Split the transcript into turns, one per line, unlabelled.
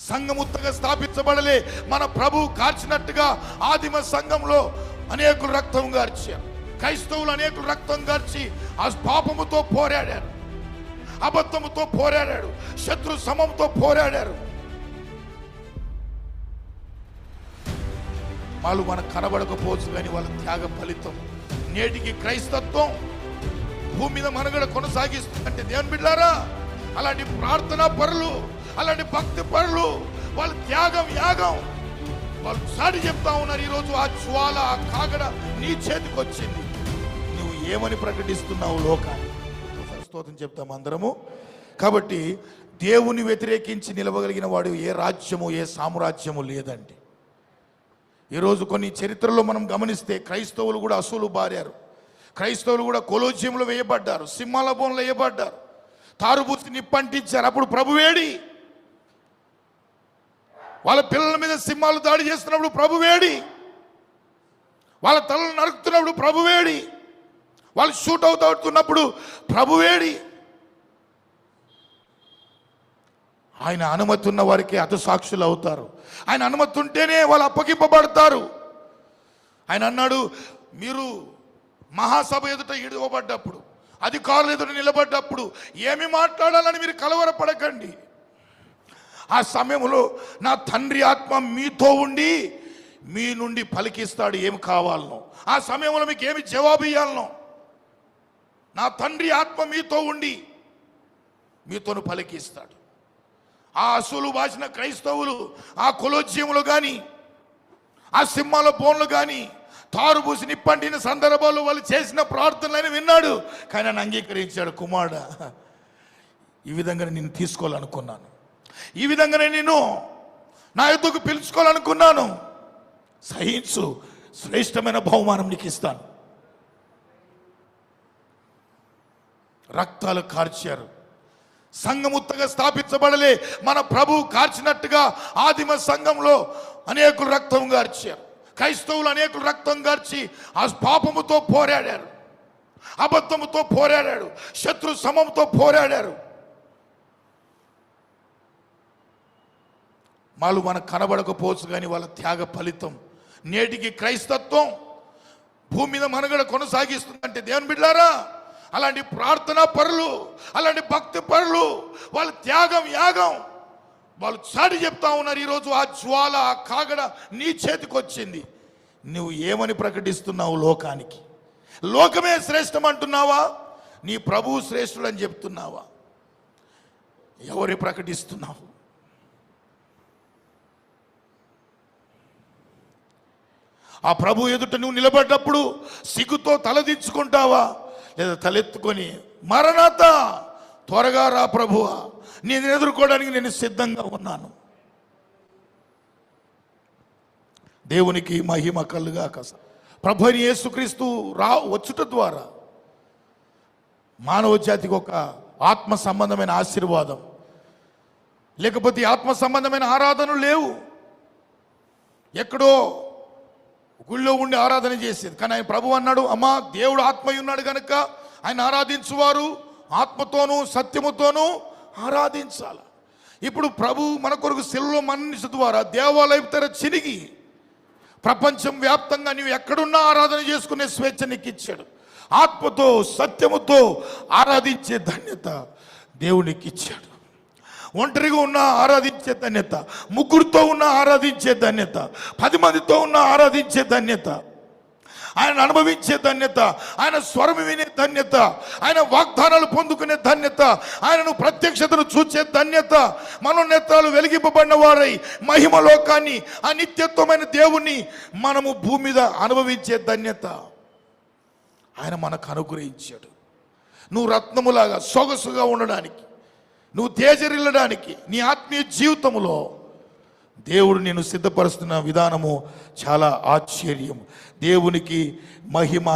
సంఘముత్తగా స్థాపించబడలే మన ప్రభు కార్చినట్టుగా ఆదిమ సంఘంలో అనేకులు రక్తం గార్చారు. క్రైస్తవులు అనేకులు రక్తం గార్చి ఆ పాపముతో పోరాడారు, అబద్ధముతో పోరాడారు, శత్రు సమముతో పోరాడారు. వాళ్ళు మనకు కనబడకపోవచ్చు కానీ వాళ్ళ త్యాగ ఫలితం నేటికి క్రైస్తత్వం భూమి మీద మనుగడ కొనసాగిస్తుందంటే దేవుని బిడ్డలారా, అలాంటి ప్రార్థనా పరులు, అలాంటి భక్తి పరులు, వాళ్ళ త్యాగం యాగం వాళ్ళు సాటి చెప్తా ఉన్నారు. ఈరోజు ఆ జ్వాల, ఆ కాగడ నీ చేతికి వచ్చింది, నువ్వు ఏమని ప్రకటిస్తున్నావు లోకాన్ని? స్తోత్రం చెప్తాం అందరము. కాబట్టి దేవుని వ్యతిరేకించి నిలవగలిగిన వాడు ఏ రాజ్యము, ఏ సామ్రాజ్యము లేదండి. ఈరోజు కొన్ని చరిత్రలో మనం గమనిస్తే క్రైస్తవులు కూడా అసూలు బారారు, క్రైస్తవులు కూడా కొలోజియంలో వేయబడ్డారు, సింహాల బోన్లో వేయబడ్డారు, తారుబూసి నిప్పంటించారు. అప్పుడు ప్రభువేడి? వాళ్ళ పిల్లల మీద సింహాలు దాడి చేస్తున్నప్పుడు ప్రభువేడి? వాళ్ళ తలలు నరుకుతున్నప్పుడు ప్రభువేడి? వాళ్ళు షూట్ అవుతున్నప్పుడు ప్రభువేడి? ఆయన అనుమతి ఉన్న వారికి హతసాక్షులు అవుతారు. ఆయన అనుమతి ఉంటేనే వాళ్ళు అప్పగింపబడతారు. ఆయన అన్నాడు, మీరు మహాసభ ఎదుట ఇవ్వబడ్డప్పుడు, అధికారులు ఎదుట నిలబడ్డప్పుడు ఏమి మాట్లాడాలని మీరు కలవరపడకండి. ఆ సమయంలో నా తండ్రి ఆత్మ మీతో ఉండి మీ నుండి పలికిస్తాడు ఏమి కావాలనో, ఆ సమయంలో మీకు ఏమి జవాబు ఇవ్వాలనో. నా తండ్రి ఆత్మ మీతో ఉండి మీతోను పలికిస్తాడు. ఆ అసూలు బాసిన క్రైస్తవులు ఆ కొలోజ్యములు కానీ, ఆ సింహాల బోన్లు కానీ, తారుబూసి నిప్పంటిన సందర్భాల్లో వాళ్ళు చేసిన ప్రార్థనలని విన్నాడు. కానీ ఆయన అంగీకరించాడు. కుమారుడా, ఈ విధంగానే నేను తీసుకోవాలనుకున్నాను, ఈ విధంగానే నేను నా ఎద్దుకు పిలుచుకోవాలనుకున్నాను, సహించు, శ్రేష్టమైన బహుమానం నీకు ఇస్తాను. రక్తాలు కార్చారు. సంఘముత్తగా స్థాపించబడలే మన ప్రభు కార్చినట్టుగా ఆదిమ సంఘంలో అనేకులు రక్తం గార్చారు. క్రైస్తవులు అనేకులు రక్తం గార్చి ఆ పాపముతో పోరాడారు, అబద్ధముతో పోరాడారు, శత్రు సమముతో పోరాడారు. వాళ్ళు మనకు కనబడకపోవచ్చు కానీ వాళ్ళ త్యాగ ఫలితం నేటికి క్రైస్తత్వం భూమి మీద మనుగడ కొనసాగిస్తుందంటే దేవుని బిడ్డలారా, అలాంటి ప్రార్థనా పరులు, అలాంటి భక్తి పరులు, వాళ్ళ త్యాగం యాగం వాళ్ళు సాటి చెప్తా ఉన్నారు. ఈరోజు ఆ జ్వాల, ఆ కాగడ నీ చేతికి వచ్చింది, నువ్వు ఏమని ప్రకటిస్తున్నావు లోకానికి? లోకమే శ్రేష్టం అంటున్నావా? నీ ప్రభువు శ్రేష్ఠుడు అని చెప్తున్నావా? ఎవరి ప్రకటిస్తున్నావు? ఆ ప్రభు ఎదుట నువ్వు నిలబడ్డప్పుడు సిగ్గుతో తలదించుకుంటావా, లేదా తలెత్తుకొని మరణాత త్వరగా రా ప్రభువా, నేను ఎదుర్కోవడానికి నేను సిద్ధంగా ఉన్నాను? దేవునికి మహిమ కలుగాక. ప్రభు అయిన యేసుక్రీస్తు వచ్చుట ద్వారా మానవ జాతికి ఒక ఆత్మ సంబంధమైన ఆశీర్వాదం, లేకపోతే ఆత్మ సంబంధమైన ఆరాధనలు లేవు. ఎక్కడో గుళ్ళో ఉండి ఆరాధన చేసేది. కానీ ఆయన ప్రభు అన్నాడు, అమ్మా దేవుడు ఆత్మయ్య ఉన్నాడు కనుక ఆయన ఆరాధించువారు ఆత్మతోనూ సత్యముతోనూ ఆరాధించాలి. ఇప్పుడు ప్రభు మన కొరకు శిలువలో మరణించడం ద్వారా దేవాలయం తెర చినిగి ప్రపంచం వ్యాప్తంగా నీవు ఎక్కడున్నా ఆరాధన చేసుకునే స్వేచ్ఛ నీకు ఇచ్చాడు. ఆత్మతో సత్యముతో ఆరాధించే ధన్యత దేవునికి ఇచ్చాడు. ఒంటరిగా ఉన్న ఆరాధించే ధన్యత, ముగ్గురితో ఉన్న ఆరాధించే ధన్యత, 10 మందితో ఉన్న ఆరాధించే ధన్యత, ఆయన అనుభవించే ధన్యత, ఆయన స్వరం వినే ధన్యత, ఆయన వాగ్దానాలు పొందుకునే ధన్యత, ఆయనను ప్రత్యక్షతను చూచే ధన్యత, మనోనేత్రాలు వెలిగింపబడిన వారై మహిమ లోకాన్ని, ఆ నిత్యత్వమైన దేవుణ్ణి మనము భూమి మీద అనుభవించే ధన్యత ఆయన మనకు అనుగ్రహించాడు. నువ్వు రత్నములాగా సొగసుగా ఉండడానికి, నువ్వు తేజరిల్లడానికి, నీ ఆత్మీయ జీవితంలో దేవుడు నేను సిద్ధపరుస్తున్న విధానము చాలా ఆశ్చర్యం. దేవునికి మహిమ